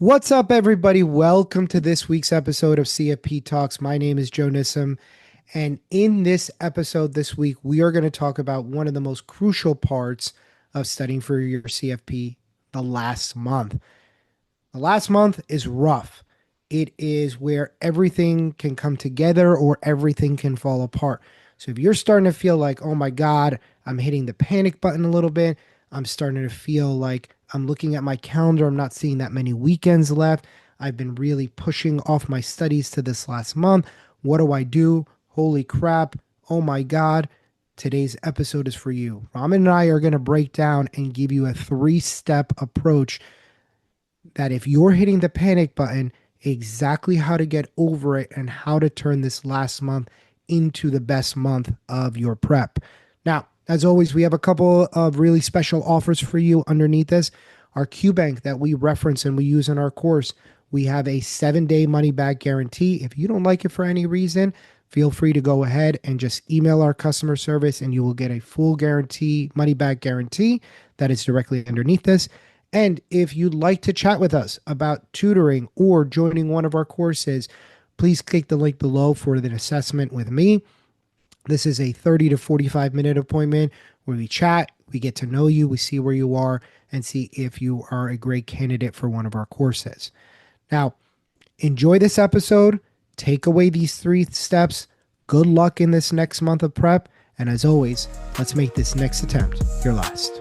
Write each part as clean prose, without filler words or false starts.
What's up, everybody? Welcome to this week's episode of CFP Talks. My name is Joe Nissim, and in this episode this week, we are going to talk about one of the most crucial parts of studying for your CFP, the last month. The last month is rough. It is where everything can come together or everything can fall apart. So if you're starting to feel like, oh my God, I'm hitting the panic button a little bit, I'm starting to feel like I'm looking at my calendar, I'm not seeing that many weekends left. I've been really pushing off my studies to this last month. What do I do? Holy crap. Oh my God. Today's episode is for you. Raman and I are going to break down and give you a 3-step approach that if you're hitting the panic button, exactly how to get over it and how to turn this last month into the best month of your prep. Now, as always, we have a couple of really special offers for you underneath this. Our Q Bank that we reference and we use in our course, we have a 7-day money back guarantee. If you don't like it for any reason, feel free to go ahead and just email our customer service and you will get a full guarantee, money back guarantee that is directly underneath this. And if you'd like to chat with us about tutoring or joining one of our courses, please click the link below for an assessment with me. This is a 30 to 45-minute appointment where we chat, we get to know you, we see where you are, and see if you are a great candidate for one of our courses. Now, enjoy this episode. Take away these 3 steps. Good luck in this next month of prep. And as always, let's make this next attempt your last.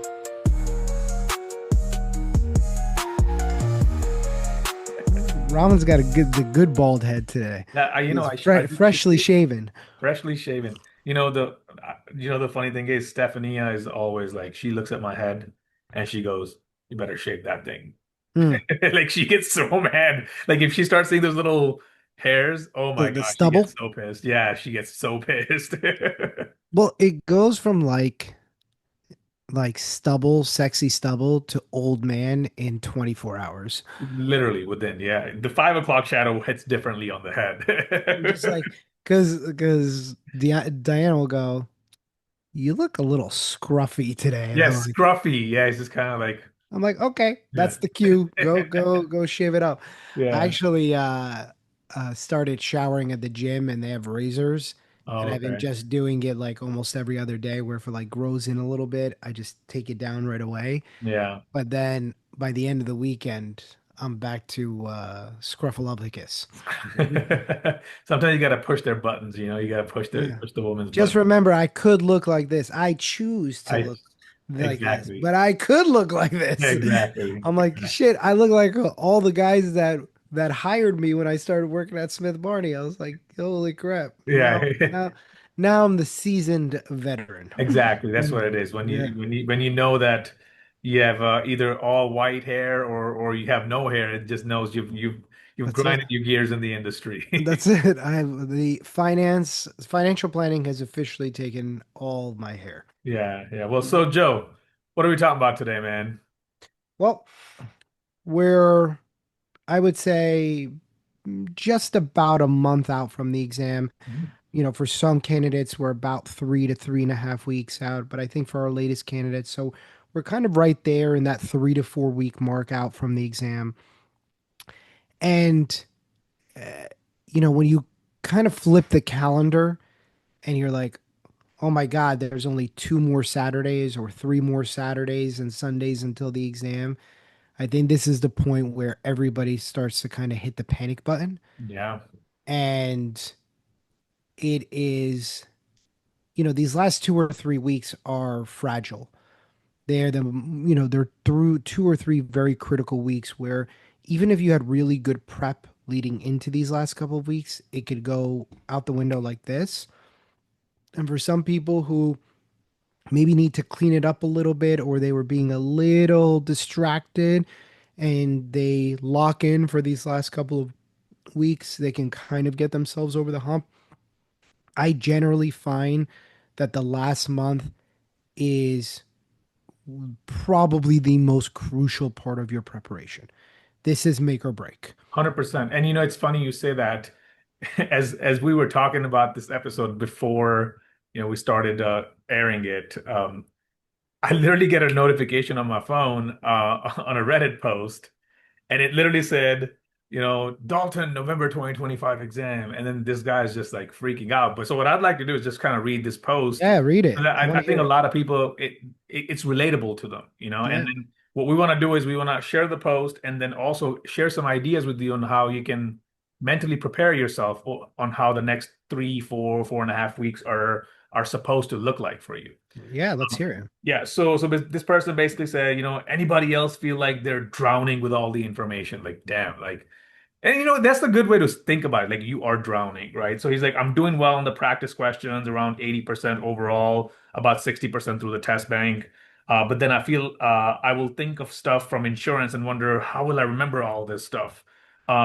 Ramon's got the good bald head today. He's I think she freshly shaven. freshly shaven. The funny thing is, Stephania is always like, she looks at my head and she goes, "You better shave that thing." Mm, Like she gets so mad. Like if she starts seeing those little hairs, oh my the gosh, she stubble. gets so pissed. Yeah, she gets so pissed. Well, it goes from like stubble, sexy stubble, to old man in 24 hours. Literally within, yeah, the 5 o'clock shadow hits differently on the Just head. like because Diana will go, "You look a little scruffy today," and Yeah, scruffy. Yeah, it's just kind of like, I'm like, okay, yeah, that's the cue. Go shave it up. I yeah. actually started showering at the gym and they have razors. And Oh, I've been okay. just doing it like almost every other day where if it like grows in a little bit, I just take it down right away. Yeah. But then by the end of the weekend, I'm back to Scruffalupticus. Sometimes you got to push their buttons, you got to Yeah. push the woman's Just button. remember, I could look like this. I choose to I look like this, exactly. but I could look like this. Exactly. I'm like, shit, I look like all the guys that hired me when I started working at Smith Barney. I was like, holy crap. Yeah. Now I'm the seasoned veteran. Exactly. That's And what it is. When yeah, you know that you have either all white hair or you have no hair, it just knows you've that's it. grinded your gears in the industry. That's it. I have the financial planning has officially taken all my hair. Yeah, yeah. Well, so Joe, what are we talking about today, man? Well, we're I would say just about a month out from the exam. For some candidates, we're about 3 to 3.5 weeks out, but I think for our latest candidates, so we're kind of right there in that 3 to 4 week mark out from the exam. And, when you kind of flip the calendar and you're like, oh my God, there's only 2 more Saturdays or 3 more Saturdays and Sundays until the exam. I think this is the point where everybody starts to kind of hit the panic button. Yeah, And it is, these last 2 or 3 weeks are fragile. They're through 2 or 3 very critical weeks where even if you had really good prep leading into these last couple of weeks, it could go out the window like this. And for some people who maybe need to clean it up a little bit or they were being a little distracted and they lock in for these last couple of weeks, they can kind of get themselves over the hump. I generally find that the last month is probably the most crucial part of your preparation. This is make or break. 100%. And it's funny you say that. As we were talking about this episode before, we started airing it. I literally get a notification on my phone on a Reddit post, and it literally said, Dalton, November 2025 exam. And then this guy's just like freaking out. But so what I'd like to do is just kind of read this post. Yeah, read it. And I want I to think hear a it. lot of people, it's relatable to them, and Yeah. then what we want to do is we want to share the post and then also share some ideas with you on how you can mentally prepare yourself on how the next 3, 4, 4.5 weeks are supposed to look like for you. Yeah, let's hear it. Yeah, so this person basically said, anybody else feel like they're drowning with all the information? Like, damn, like, and that's the good way to think about it. Like, you are drowning, right? So he's like, I'm doing well on the practice questions, around 80% overall, about 60% through the test bank. But then I feel I will think of stuff from insurance and wonder how will I remember all this stuff?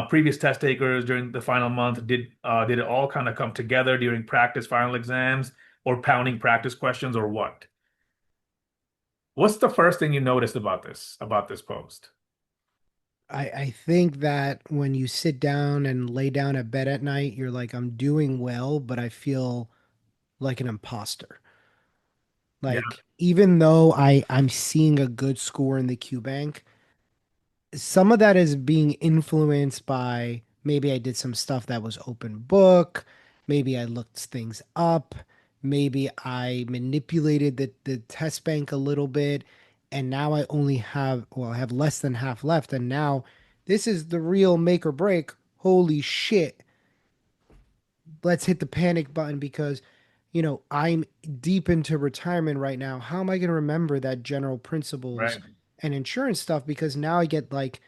Previous test takers during the final month did it all kind of come together during practice final exams or pounding practice questions or what? What's the first thing you noticed about this post? I think that when you sit down and lay down at bed at night, you're like, I'm doing well, but I feel like an imposter. Yeah, Like, even though I'm seeing a good score in the Q Bank, some of that is being influenced by maybe I did some stuff that was open book, maybe I looked things up, maybe I manipulated the test bank a little bit, and now I only have, well, I have less than half left, and now this is the real make or break. Holy shit, let's hit the panic button because I'm deep into retirement right now. How am I going to remember that general principles right. and insurance stuff? Because now I get like,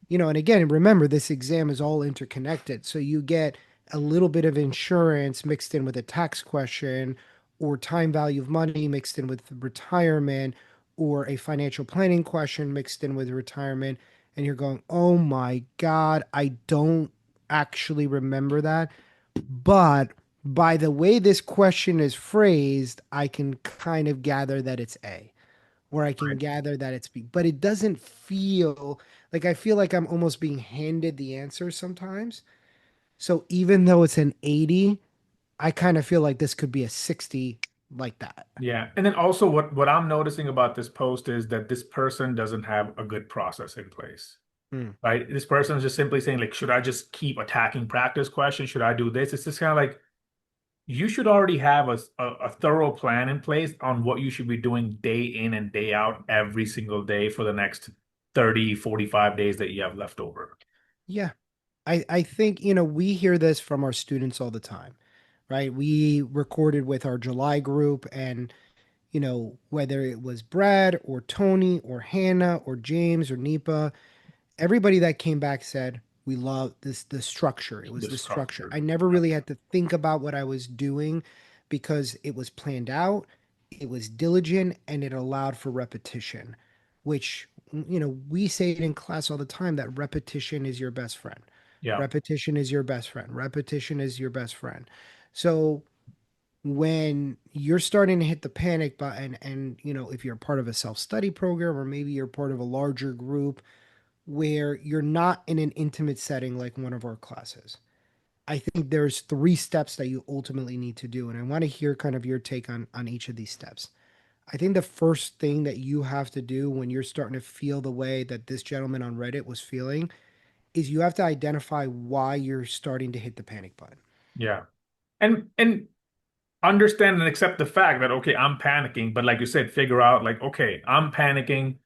and again, remember this exam is all interconnected. So you get a little bit of insurance mixed in with a tax question, or time value of money mixed in with retirement, or a financial planning question mixed in with retirement. And you're going, oh my God, I don't actually remember that. But by the way this question is phrased, I can kind of gather that it's A, or I can Right. gather that it's B. But it doesn't feel like, I feel like I'm almost being handed the answer sometimes. So even though it's an 80, I kind of feel like this could be a 60 like that. Yeah. And then also what I'm noticing about this post is that this person doesn't have a good process in place. Hmm. Right? This person is just simply saying, like, should I just keep attacking practice questions? Should I do this? It's just kind of like you should already have a thorough plan in place on what you should be doing day in and day out every single day for the next 30, 45 days that you have left over. Yeah. I think, we hear this from our students all the time, right? We recorded with our July group, and whether it was Brad or Tony or Hannah or James or Nipa, everybody that came back said, we love this, the structure. It was The the structure. structure. I never really had to think about what I was doing because it was planned out, it was diligent, and it allowed for repetition, which, we say it in class all the time that repetition is your best friend. Yeah. Repetition is your best friend. Repetition is your best friend. So when you're starting to hit the panic button, and if you're part of a self-study program, or maybe you're part of a larger group where you're not in an intimate setting like one of our classes, I think there's three steps that you ultimately need to do, and I want to hear kind of your take on each of these steps. I think the first thing that you have to do when you're starting to feel the way that this gentleman on Reddit was feeling is you have to identify why you're starting to hit the panic button. Yeah. And understand and accept the fact that okay, I'm panicking, but like you said, figure out like, okay, I'm panicking.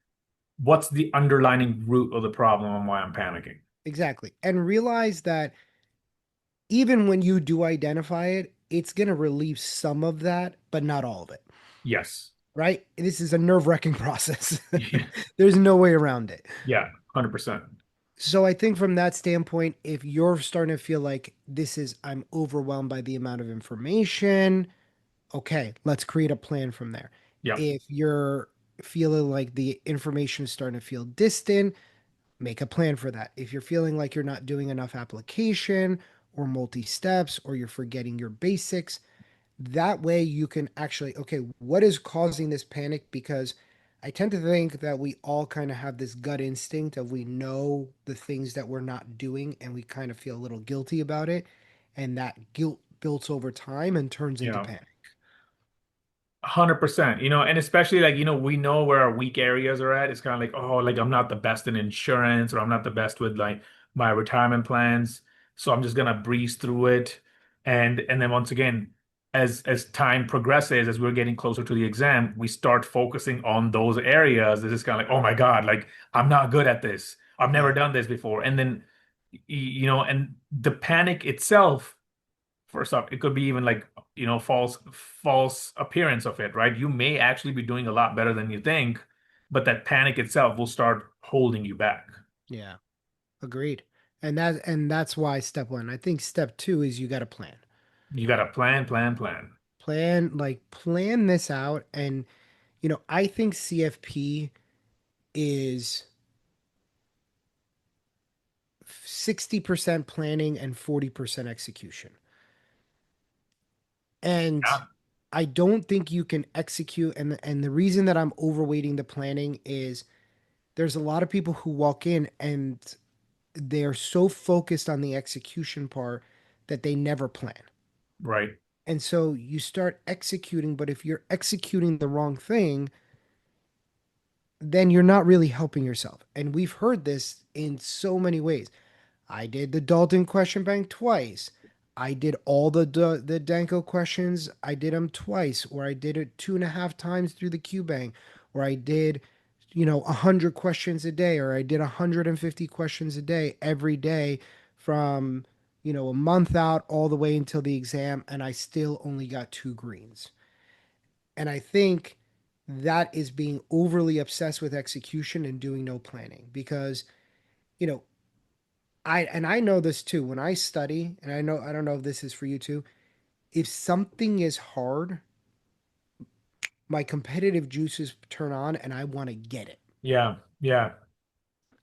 What's the underlying root of the problem and why I'm panicking? Exactly. And realize that even when you do identify it, it's going to relieve some of that, but not all of it, Yes. right? This is a nerve-wracking process. Yeah. There's no way around it. Yeah. 100%. So I think from that standpoint, if you're starting to feel like I'm overwhelmed by the amount of information, okay, let's create a plan from there. Yeah. If you're feeling like the information is starting to feel distant, make a plan for that. If you're feeling like you're not doing enough application or multi steps, or you're forgetting your basics, that way you can actually, okay, what is causing this panic? Because I tend to think that we all kind of have this gut instinct of, we know the things that we're not doing and we kind of feel a little guilty about it. And that guilt builds over time and turns into Yeah. panic. 100%, and especially like, we know where our weak areas are at. It's kind of like, oh, like I'm not the best in insurance or I'm not the best with like my retirement plans. So I'm just gonna breeze through it. And then once again, as time progresses, as we're getting closer to the exam, we start focusing on those areas. It's just kind of like, oh my God, like I'm not good at this. I've never Yeah. done this before. And then, and the panic itself. First off, it could be even like, false appearance of it, right? You may actually be doing a lot better than you think, but that panic itself will start holding you back. Yeah. Agreed. And that's why step one. I think step two is you got to plan. You got to plan, plan, plan. Plan this out. And I think CFP is 60% planning and 40% execution. And Yeah, I don't think you can execute. And the reason that I'm overweighting the planning is there's a lot of people who walk in and they're so focused on the execution part that they never plan. right. And so you start executing, but if you're executing the wrong thing, then you're not really helping yourself. And we've heard this in so many ways. I did the Dalton question bank twice. I did all the Danko questions. I did them twice, or I did it 2.5 times through the Q bank, or I did, 100 questions a day, or I did 150 questions a day every day from, a month out all the way until the exam, and I still only got two greens. And I think that is being overly obsessed with execution and doing no planning because, you know, I know this too. When I study, and I don't know if this is for you too, if something is hard, my competitive juices turn on and I want to get it. Yeah, yeah.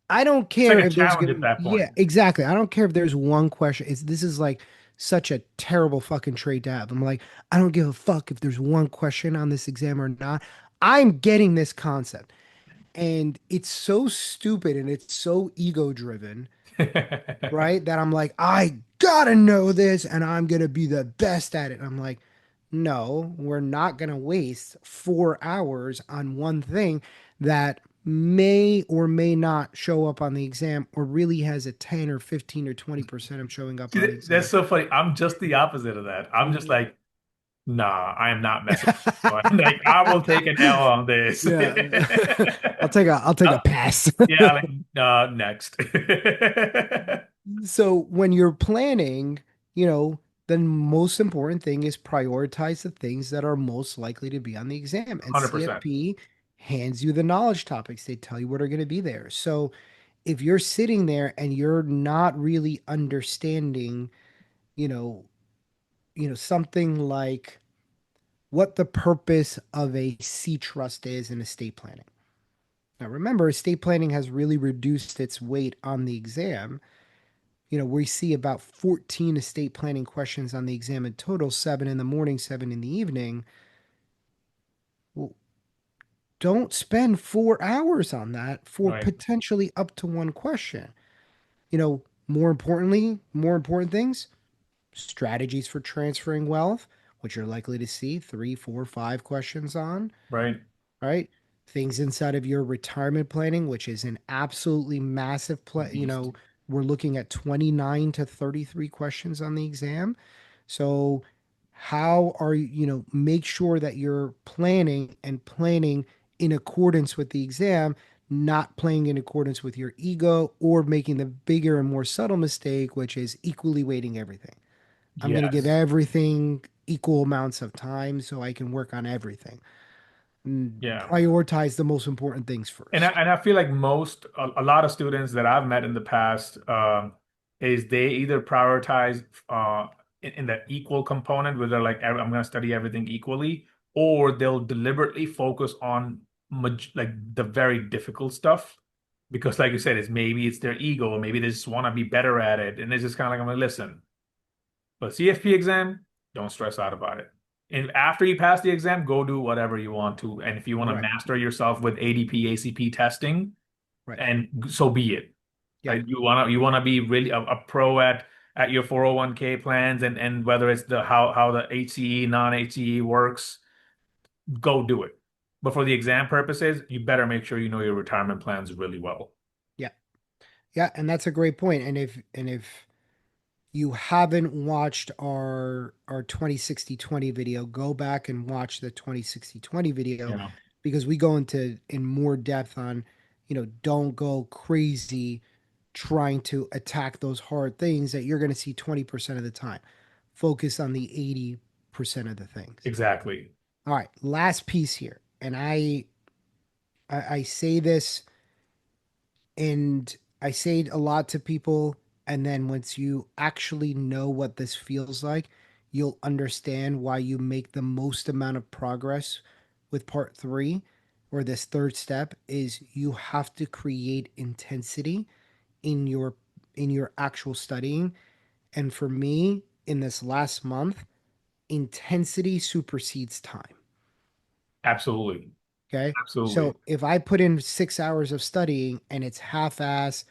I don't It's like care a if there's challenge gonna at that yeah, point. exactly. I don't care if there's one question. This is like such a terrible fucking trait to have. I'm like, I don't give a fuck if there's one question on this exam or not. I'm getting this concept. And it's so stupid and it's so ego driven, right? That I'm like, I gotta know this and I'm gonna be the best at it. And I'm like, no, we're not gonna waste 4 hours on one thing that may or may not show up on the exam or really has a 10 or 15 or 20% of showing up See, on the that's exam. so funny. I'm just the opposite of that. I'm just like, nah, I am not messing with this one. Like, I will take an L on this. Yeah. I'll take a Uh, pass. yeah, like, next. So when you're planning, the most important thing is prioritize the things that are most likely to be on the exam. And 100%. CFP hands you the knowledge topics. They tell you what are going to be there. So if you're sitting there and you're not really understanding, you know, something like what the purpose of a C trust is in estate planning. Now remember, estate planning has really reduced its weight on the exam. We see about 14 estate planning questions on the exam in total, seven in the morning, seven in the evening. Well, don't spend 4 hours on that for Right, potentially up to one question. More importantly, more important things, strategies for transferring wealth, which you're likely to see three, four, five questions on. right. Right? Things inside of your retirement planning, which is an absolutely massive play. Beast. We're looking at 29 to 33 questions on the exam. So, how are make sure that you're planning and planning in accordance with the exam, not playing in accordance with your ego or making the bigger and more subtle mistake, which is equally weighting everything. I'm going to give Yes. everything equal amounts of time so I can work on everything. Yeah. Prioritize the most important things And I, first. and I feel like a lot of students that I've met in the past, is they either prioritize in the equal component where they're like, I'm going to study everything equally, or they'll deliberately focus on like the very difficult stuff. Because like you said, maybe it's their ego, or maybe they just want to be better at it. And it's just kind of like, I'm like, listen, but CFP exam, don't stress out about it. And after you pass the exam, go do whatever you want to. And if you want to Right. master yourself with ADP, ACP testing, Right. and so be it. Yep. Like you wanna be really a pro at your 401k plans, and whether it's the how the HCE, non-HCE works, go do it. But for the exam purposes, you better make sure you know your retirement plans really well. Yeah. Yeah, and that's a great point. And if you haven't watched our 2060-20 video, go back and watch the 2060-20 video Yeah, because we go into in more depth on, don't go crazy trying to attack those hard things that you're going to see 20% of the time. Focus on the 80% of the things. exactly. All right, last piece here. And I say this and I say it a lot to people. And then once you actually know what this feels like, you'll understand why you make the most amount of progress with part three or this third step is you have to create intensity in your actual studying. And for me, in this last month, intensity supersedes time. Absolutely. Okay. Absolutely. So if I put in 6 hours of studying and it's half ass,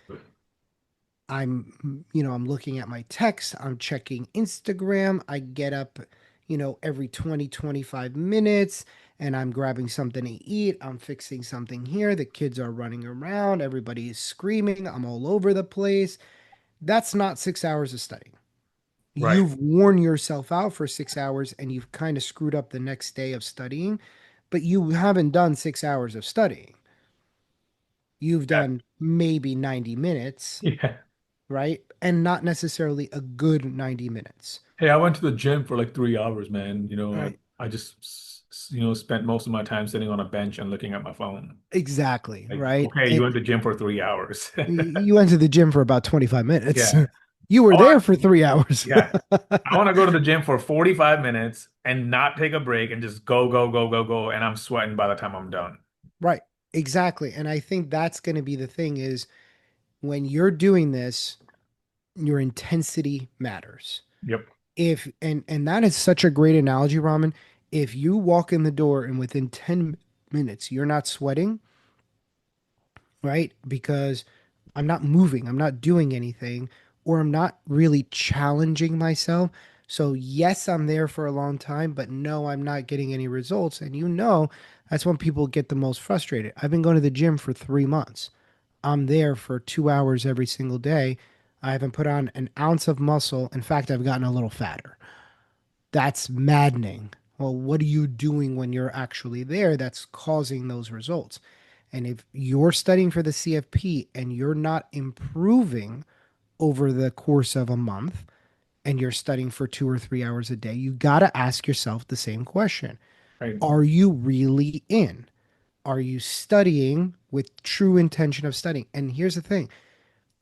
I'm looking at my text, I'm checking Instagram, I get up, every 20, 25 minutes and I'm grabbing something to eat, I'm fixing something here, the kids are running around, everybody is screaming, I'm all over the place. That's not 6 hours of studying. Right. You've worn yourself out for 6 hours and you've kind of screwed up the next day of studying, but you haven't done 6 hours of studying. You've Yeah. done maybe 90 minutes, Yeah. right? And not necessarily a good 90 minutes. Hey, I went to the gym for like 3 hours, man. All right. I just, spent most of my time sitting on a bench and looking at my phone. Exactly, Like, right? okay, you And went to the gym for 3 hours. you went to the gym for about 25 minutes. Yeah. You were I want, there for 3 hours. yeah. I want to go to the gym for 45 minutes and not take a break and just go, go, go, go, go. And I'm sweating by the time I'm done. Right. Exactly. And I think that's going to be the thing is when you're doing this, your intensity matters. Yep. If and that is such a great analogy, Raman. If you walk in the door and within 10 minutes you're not sweating, right? Because I'm not moving, I'm not doing anything, or I'm not really challenging myself. So, yes, I'm there for a long time, but no, I'm not getting any results. And that's when people get the most frustrated. I've been going to the gym for 3 months. I'm there for 2 hours every single day. I haven't put on an ounce of muscle. In fact, I've gotten a little fatter. That's maddening. Well, what are you doing when you're actually there that's causing those results? And if you're studying for the CFP and you're not improving over the course of a month and you're studying for 2 or 3 hours a day, you got to ask yourself the same question. Right. Are you really in? Are you studying with true intention of studying? And here's the thing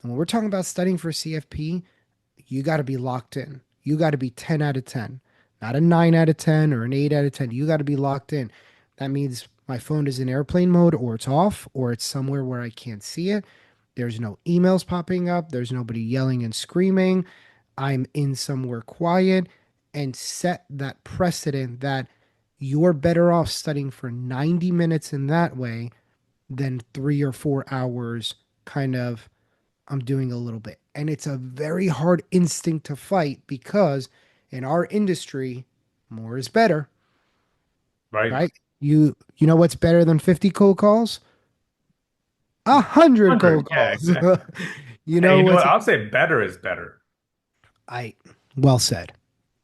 when we're talking about studying for CFP, you got to be locked in. You got to be 10 out of 10, not a 9 out of 10 or an 8 out of 10. You got to be locked in. That means my phone is in airplane mode or it's off or it's somewhere where I can't see it. There's no emails popping up. There's nobody yelling and screaming. I'm in somewhere quiet and set that precedent that you're better off studying for 90 minutes in that way than 3 or 4 hours kind of I'm doing a little bit. And it's a very hard instinct to fight because in our industry, more is better, Right. right? You know what's better than 50 cold calls? 100 cold 100. Yeah, calls. exactly. You Hey, know you know what? what's I'll say better is better. I well said.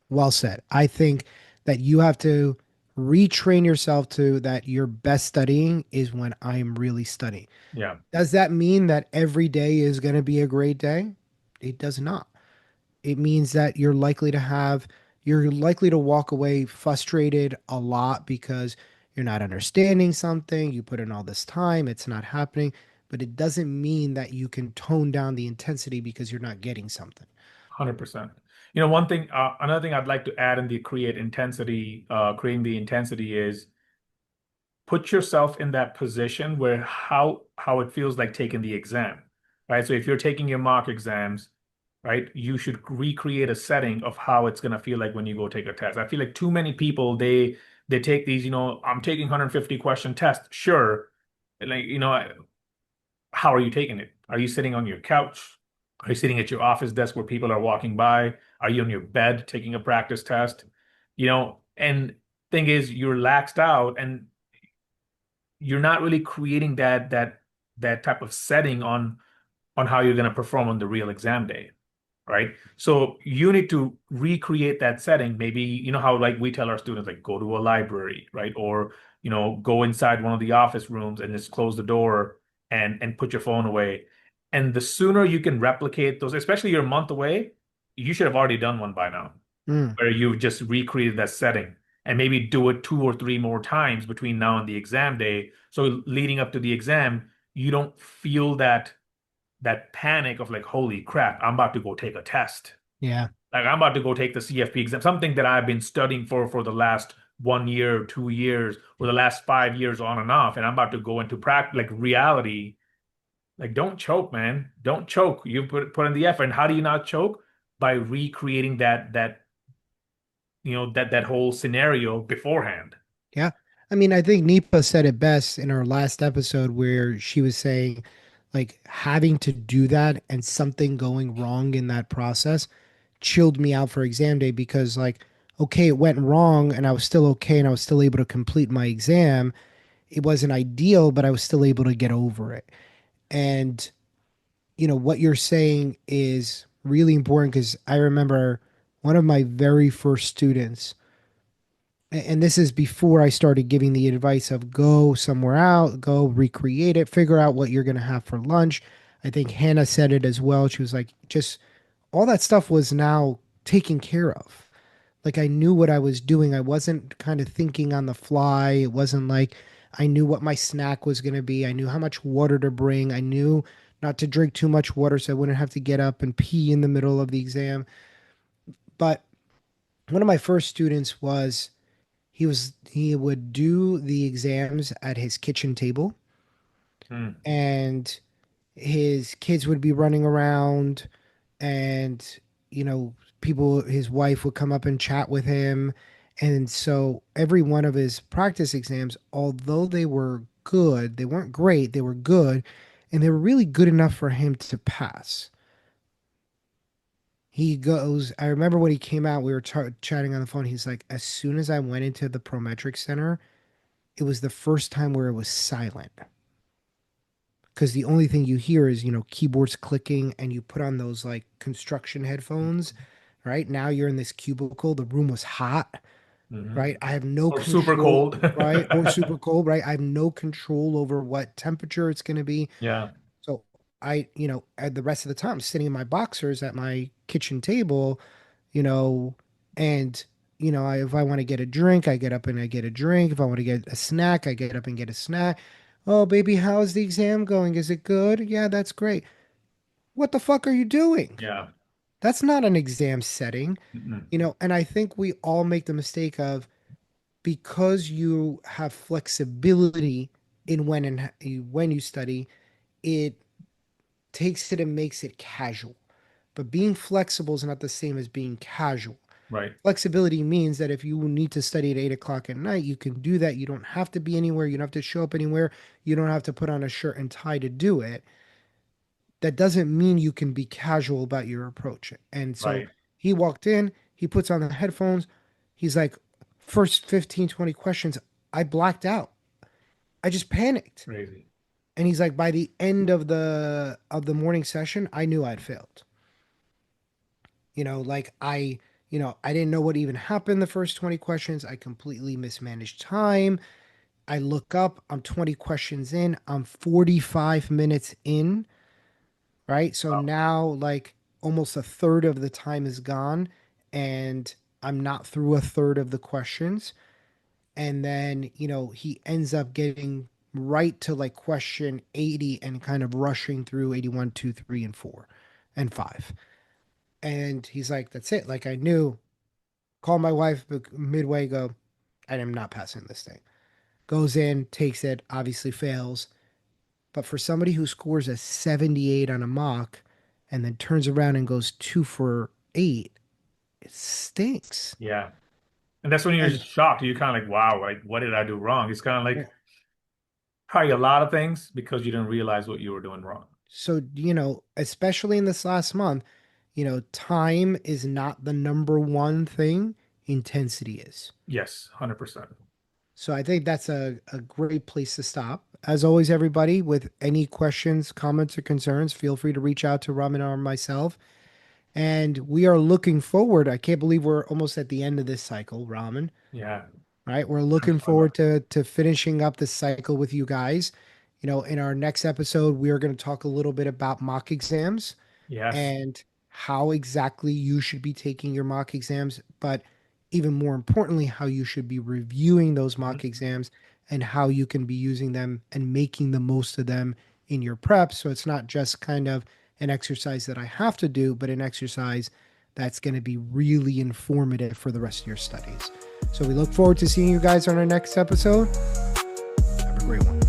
Well said. I think that you have to retrain yourself to that your best studying is when I'm really studying. Yeah, Does that mean that every day is going to be a great day? It does not. It means that you're likely to walk away frustrated a lot because you're not understanding something, you put in all this time, it's not happening, but it doesn't mean that you can tone down the intensity because you're not getting something. 100%. Another thing I'd like to add in the creating the intensity is put yourself in that position where how it feels like taking the exam, right? So if you're taking your mock exams, right, you should recreate a setting of how it's gonna feel like when you go take a test. I feel like too many people they take these, I'm taking 150 question test, sure. Like, how are you taking it? Are you sitting on your couch? Are you sitting at your office desk where people are walking by? Are you on your bed taking a practice test? And thing is you're laxed out and you're not really creating that type of setting on how you're going to perform on the real exam day, right? So you need to recreate that setting. Maybe you know how like we tell our students like go to a library, right? Or go inside one of the office rooms and just close the door and put your phone away. And the sooner you can replicate those, especially you're a month away, you should have already done one by now Mm, where you just recreated that setting and maybe do it two or three more times between now and the exam day. So leading up to the exam, you don't feel that panic of like, holy crap, I'm about to go take a test. yeah. Like I'm about to go take the CFP exam, something that I've been studying for the last 1 year, 2 years, or the last 5 years on and off, and I'm about to go into practice, like reality. Like, don't choke, man. Don't choke. You put in the effort. And how do you not choke? By recreating that whole scenario beforehand. Yeah. I mean, I think Nipa said it best in our last episode where she was saying, like, having to do that and something going wrong in that process chilled me out for exam day because, like, okay, it went wrong and I was still okay and I was still able to complete my exam. It wasn't ideal, but I was still able to get over it. And, what you're saying is really important because I remember one of my very first students and this is before I started giving the advice of go somewhere out, go recreate it, figure out what you're going to have for lunch. I think Hannah said it as well. She was like, just all that stuff was now taken care of. Like I knew what I was doing. I wasn't kind of thinking on the fly. It wasn't like I knew what my snack was going to be. I knew how much water to bring. I knew not to drink too much water so I wouldn't have to get up and pee in the middle of the exam. But one of my first students was he would do the exams at his kitchen table Hmm. and his kids would be running around and people his wife would come up and chat with him, and so every one of his practice exams, although they were good, they weren't great, they were good, and they were really good enough for him to pass. He goes, I remember when he came out, we were chatting on the phone. He's like, as soon as I went into the Prometric Center, it was the first time where it was silent because the only thing you hear is keyboards clicking, and you put on those like construction headphones. Right now you're in this cubicle, the room was hot, Hmm. right? I have no Or super control, cold. right? Or super cold, right? I have no control over what temperature it's going to be. Yeah. So at the rest of the time sitting in my boxers at my kitchen table, you know, and if I want to get a drink, I get up and I get a drink. If I want to get a snack, I get up and get a snack. Oh, baby, how's the exam going? Is it good? Yeah, that's great. What the fuck are you doing? Yeah. That's not an exam setting, Mm-mm. and I think we all make the mistake of because you have flexibility in when you study, it takes it and makes it casual. But being flexible is not the same as being casual. Right. Flexibility means that if you need to study at 8 o'clock at night, you can do that. You don't have to be anywhere. You don't have to show up anywhere. You don't have to put on a shirt and tie to do it. That doesn't mean you can be casual about your approach. And so Right. he walked in, he puts on the headphones. He's like, first 15, 20 questions, I blacked out. I just panicked. Crazy. And he's like, by the end of the morning session, I knew I'd failed. Like I didn't know what even happened the first 20 questions. I completely mismanaged time. I look up, I'm 20 questions in, I'm 45 minutes in, right? So Wow. now like almost a third of the time is gone and I'm not through a third of the questions. And then, he ends up getting right to like question 80 and kind of rushing through 81, 2, 3, and 4 and 5. And he's like, that's it. Like I knew, call my wife midway, go, I am not passing this thing. Goes in, takes it, obviously fails. But for somebody who scores a 78 on a mock and then turns around and goes 2 for 8, it stinks. Yeah. And that's when you're And just shocked. You're kind of like, wow, like what did I do wrong? It's kind of yeah, like probably a lot of things because you didn't realize what you were doing wrong. so, especially in this last month, time is not the number one thing intensity is. Yes, 100%. So I think that's a great place to stop. As always, everybody, with any questions, comments, or concerns, feel free to reach out to Raman or myself. And we are looking forward. I can't believe we're almost at the end of this cycle, Raman. Yeah. Right? We're Time looking fly by. forward to finishing up this cycle with you guys. In our next episode, we are going to talk a little bit about mock exams Yes. and how exactly you should be taking your mock exams, but even more importantly, how you should be reviewing those mock Mhm. exams and how you can be using them and making the most of them in your prep. So it's not just kind of an exercise that I have to do, but an exercise that's going to be really informative for the rest of your studies. So we look forward to seeing you guys on our next episode. Have a great one.